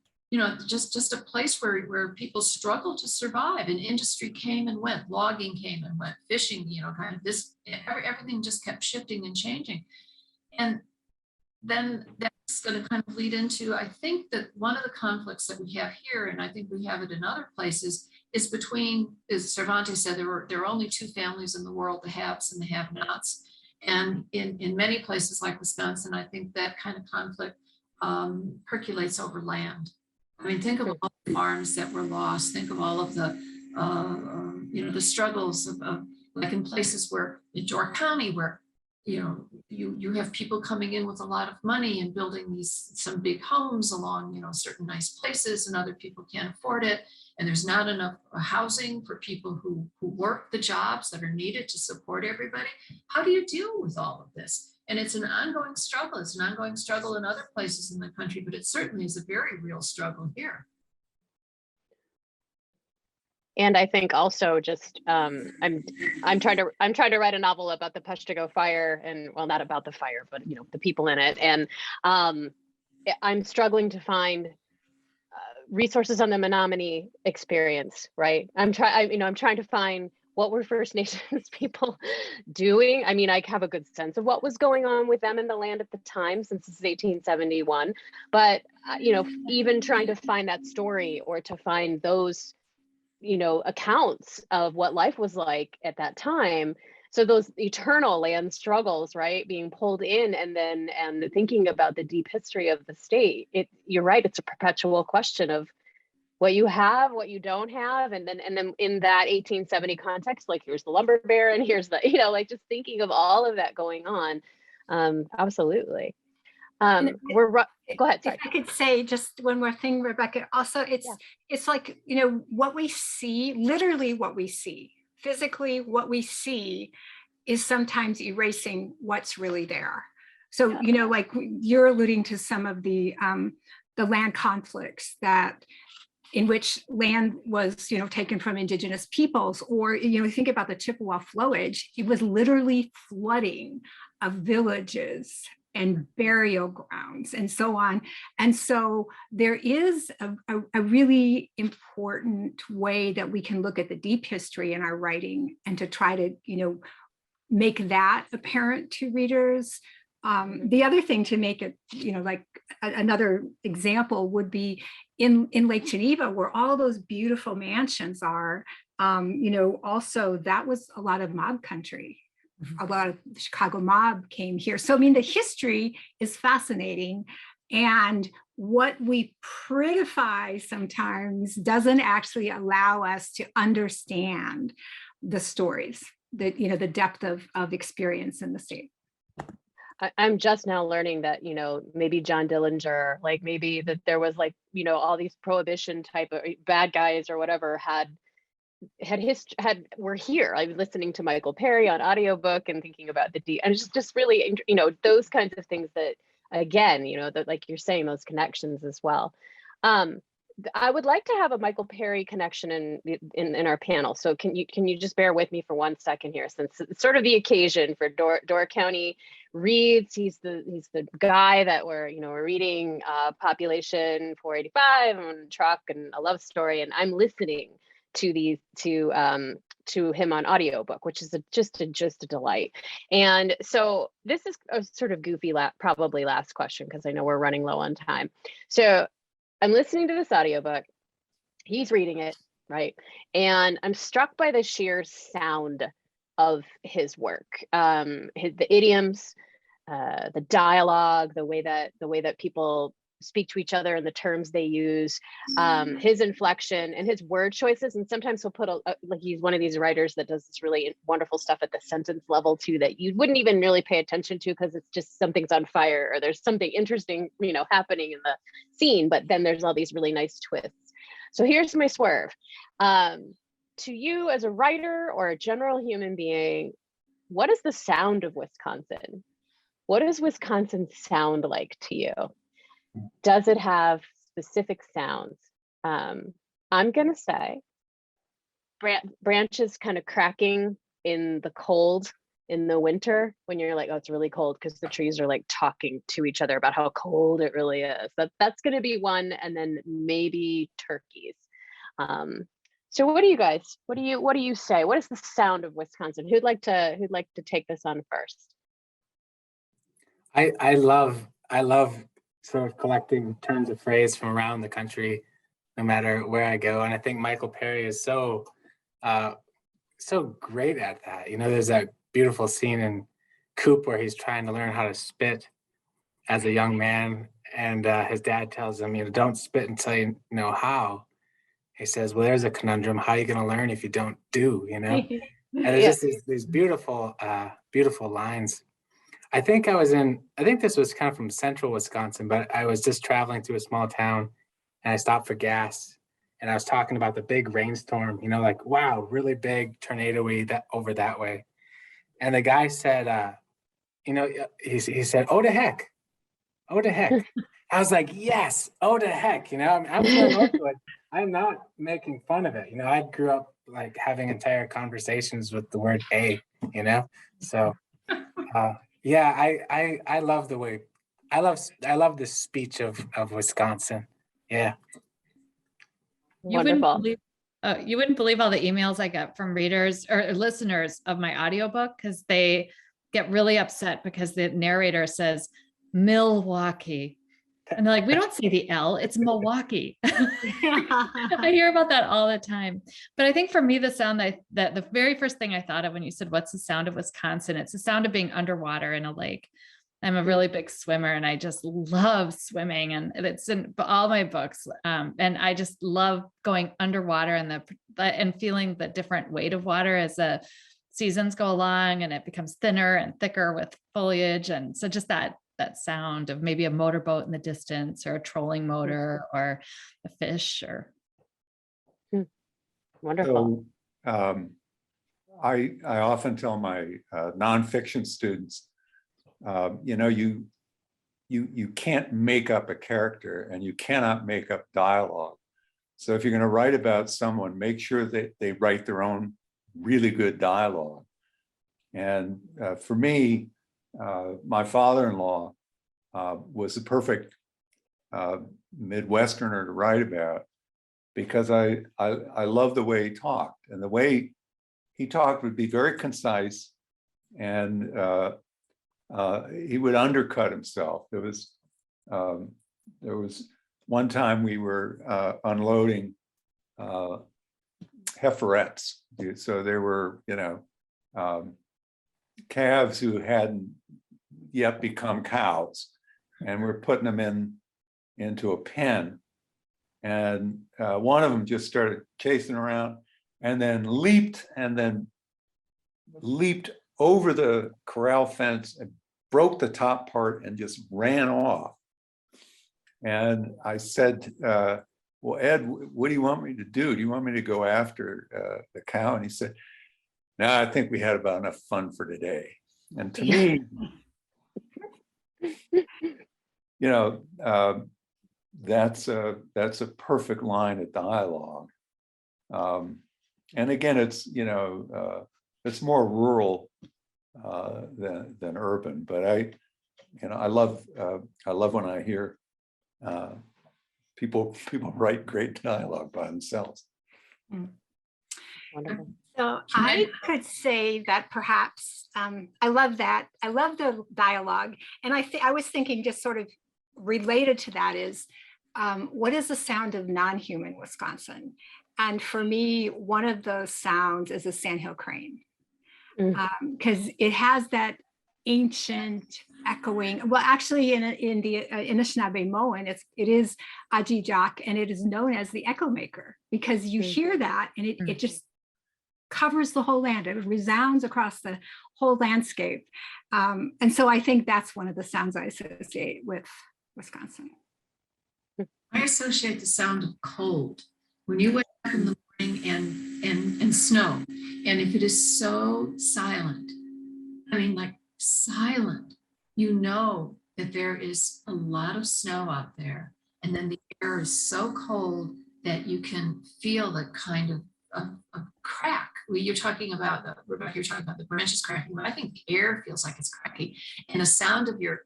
just a place where people struggled to survive, and industry came and went, logging came and went, fishing, kind of this, everything just kept shifting and changing. And then that's going to kind of lead into, I think that one of the conflicts that we have here, and I think we have it in other places, is between, as Cervantes said, there are only two families in the world, the haves and the have-nots. And in many places like Wisconsin, I think that kind of conflict percolates over land. I mean, think of all the farms that were lost. Think of all of the, the struggles of like in places where in Door County, where, you have people coming in with a lot of money and building some big homes along, certain nice places, and other people can't afford it. And there's not enough housing for people who work the jobs that are needed to support everybody. How do you deal with all of this? And it's an ongoing struggle. It's an ongoing struggle in other places in the country, but it certainly is a very real struggle here. And I think also just I'm trying to write a novel about the Peshtigo fire, and well, not about the fire, but you know, the people in it. And I'm struggling to find resources on the Menominee experience, right? I'm trying to find what were First Nations people doing. I mean, I have a good sense of what was going on with them in the land at the time, since this is 1871. But you know, even trying to find that story or to find those, you know, accounts of what life was like at that time. So those eternal land struggles, right, being pulled in, and thinking about the deep history of the state. You're right, it's a perpetual question of what you have, what you don't have, and then in that 1870 context, like here's the lumber baron, here's the, you know, like just thinking of all of that going on. Absolutely. Go ahead. Sorry. If I could say just one more thing, Rebecca. Also, it's like, you know, what we see, literally what we see, physically what we see is sometimes erasing what's really there. So, you know, like you're alluding to some of the land conflicts that in which land was, you know, taken from indigenous peoples, or, you know, think about the Chippewa flowage. It was literally flooding of villages and burial grounds and so on. And so there is a really important way that we can look at the deep history in our writing and to try to, you know, make that apparent to readers. The other thing to make it, you know, like another example would be in Lake Geneva, where all those beautiful mansions are, you know, also that was a lot of mob country. A lot of the Chicago mob came here. So, I mean, the history is fascinating. And what we prettify sometimes doesn't actually allow us to understand the stories, that, you know, the depth of experience in the state. I'm just now learning that, you know, maybe John Dillinger, like maybe that there was like, you know, all these prohibition type of bad guys or whatever were here. I was listening to Michael Perry on audiobook and thinking about and just really, you know, those kinds of things that, again, you know, that like you're saying, those connections as well. I would like to have a Michael Perry connection in our panel. So can you just bear with me for 1 second here, since it's sort of the occasion for Door County Reads. He's the guy that we're reading Population 485 and Truck and A Love Story, and I'm listening to him on audiobook, which is just a delight. And so this is a sort of goofy probably last question, because I know we're running low on time. So I'm listening to this audiobook, he's reading it, right? And I'm struck by the sheer sound of his work, the idioms, the dialogue, the way that people speak to each other and the terms they use, his inflection and his word choices. And sometimes he'll put like he's one of these writers that does this really wonderful stuff at the sentence level too, that you wouldn't even really pay attention to because it's just something's on fire or there's something interesting, you know, happening in the scene, but then there's all these really nice twists. So here's my swerve. To you as a writer or a general human being, what is the sound of Wisconsin? What does Wisconsin sound like to you? Does it have specific sounds? I'm gonna say branches kind of cracking in the cold in the winter when you're like, oh, it's really cold, because the trees are like talking to each other about how cold it really is. That's gonna be one, and then maybe turkeys. So what do you guys? What do you say? What is the sound of Wisconsin? Who'd like to take this on first? I love sort of collecting turns of phrase from around the country, no matter where I go. And I think Michael Perry is so great at that. You know, there's that beautiful scene in Coop where he's trying to learn how to spit as a young man. And his dad tells him, you know, don't spit until you know how. He says, well, there's a conundrum. How are you going to learn if you don't do, you know? And there's just these beautiful lines. I think this was kind of from central Wisconsin, but I was just traveling through a small town and I stopped for gas and I was talking about the big rainstorm, you know, like, wow, really big tornado-y over that way. And the guy said, you know, he said, oh, to heck. Oh, to heck. I was like, yes, oh, to heck. You know, I was going to go to it. I'm not making fun of it. You know, I grew up like having entire conversations with the word "a," you know? So yeah, I love the way I love the speech of Wisconsin. Yeah. Wonderful. You wouldn't believe all the emails I get from readers or listeners of my audiobook, because they get really upset because the narrator says Milwaukee. And they're like, we don't say the L, it's Milwaukee. I hear about that all the time. But I think for me, the sound that the very first thing I thought of when you said, what's the sound of Wisconsin? It's the sound of being underwater in a lake. I'm a really big swimmer and I just love swimming, and it's in all my books. And I just love going underwater and feeling the different weight of water as the seasons go along and it becomes thinner and thicker with foliage. And so just that sound of maybe a motorboat in the distance or a trolling motor or a fish or. Wonderful. So I often tell my nonfiction students, you know, you can't make up a character and you cannot make up dialogue. So if you're going to write about someone, make sure that they write their own really good dialogue. And for me, my father-in-law was the perfect Midwesterner to write about, because I love the way he talked, and the way he talked would be very concise, and he would undercut himself. There was one time we were unloading heiferettes. So there were, you know, calves who hadn't yet become cows, and we're putting them into a pen. And one of them just started chasing around and then leaped over the corral fence and broke the top part and just ran off. And I said, well, Ed, what do you want me to do? Do you want me to go after the cow? And he said, no, I think we had about enough fun for today. And to me, you know, that's a perfect line of dialogue. And again, it's, you know, it's more rural than urban, but I love when I hear people write great dialogue by themselves. Wonderful. So I could say that perhaps I love that. I love the dialogue, and I was thinking, just sort of related to that, is what is the sound of non-human Wisconsin? And for me, one of those sounds is a sandhill crane, because it has that ancient echoing. Well, actually, in the Anishinaabemowin, it is Ajijak, and it is known as the echo maker, because you hear that and it just covers the whole land. It resounds across the whole landscape. And so I think that's one of the sounds I associate with Wisconsin. I associate the sound of cold. When you wake up in the morning and snow, and if it is so silent, I mean, like silent, you know that there is a lot of snow out there. And then the air is so cold that you can feel the kind of a crack. You're talking about Rebecca, you're talking about the branches cracking, but I think the air feels like it's cracking, and the sound of your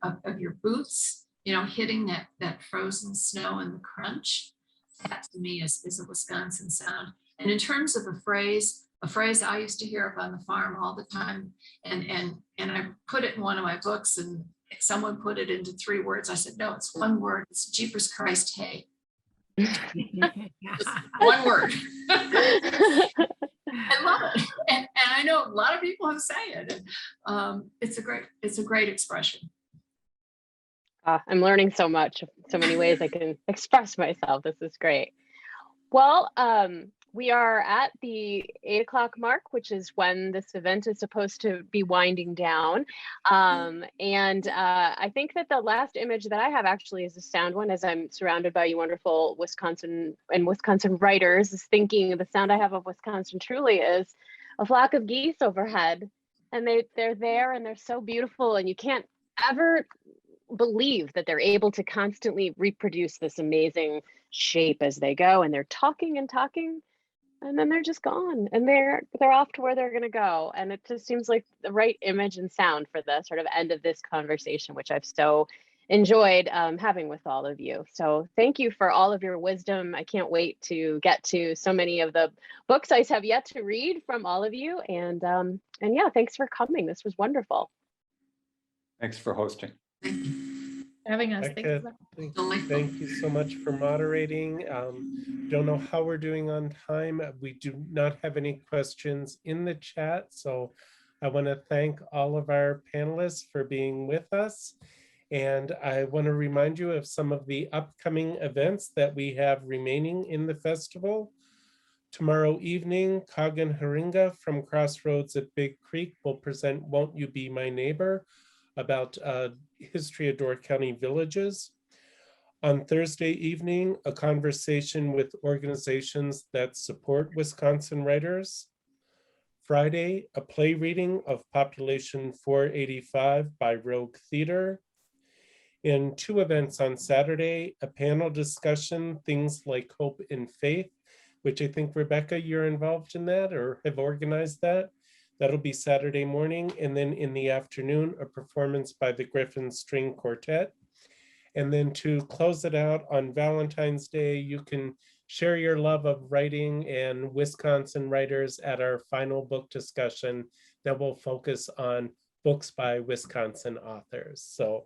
boots, you know, hitting that frozen snow and the crunch. That to me is a Wisconsin sound. And in terms of a phrase I used to hear up on the farm all the time, and I put it in one of my books, and someone put it into 3 words. I said, no, it's 1 word. It's Jeepers Christ, hey. Just 1 word. I love it, and I know a lot of people who say it. And it's a great expression. I'm learning so much, so many ways I can express myself. This is great. Well, we are at the 8 o'clock mark, which is when this event is supposed to be winding down. And I think that the last image that I have actually is a sound one, as I'm surrounded by you wonderful Wisconsin and Wisconsin writers, is thinking the sound I have of Wisconsin truly is a flock of geese overhead. And they're there and they're so beautiful, and you can't ever believe that they're able to constantly reproduce this amazing shape as they go, and they're talking and talking, and then they're just gone, and they're off to where they're going to go. And it just seems like the right image and sound for the sort of end of this conversation, which I've so enjoyed having with all of you. So thank you for all of your wisdom. I can't wait to get to so many of the books I have yet to read from all of you. And yeah, thanks for coming. This was wonderful. Thanks for hosting. Having us. Becca, thank you so much for moderating. Don't know how we're doing on time. We do not have any questions in the chat, so I want to thank all of our panelists for being with us. And I want to remind you of some of the upcoming events that we have remaining in the festival. Tomorrow evening, Kagan Haringa from Crossroads at Big Creek will present Won't You Be My Neighbor, about history of Door County villages. On Thursday evening, a conversation with organizations that support Wisconsin writers. Friday, a play reading of Population 485 by Rogue Theater. In 2 events on Saturday, a panel discussion, Things Like Hope and Faith, which I think, Rebecca, you're involved in that or have organized that. That'll be Saturday morning. And then in the afternoon, a performance by the Griffin String Quartet. And then to close it out on Valentine's Day, you can share your love of writing and Wisconsin writers at our final book discussion that will focus on books by Wisconsin authors. So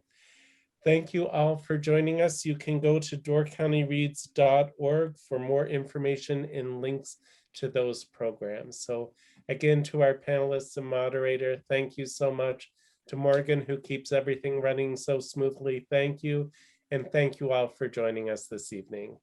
thank you all for joining us. You can go to doorcountyreads.org for more information and links to those programs. So again, to our panelists and moderator, thank you so much. To Morgan, who keeps everything running so smoothly, thank you. And thank you all for joining us this evening.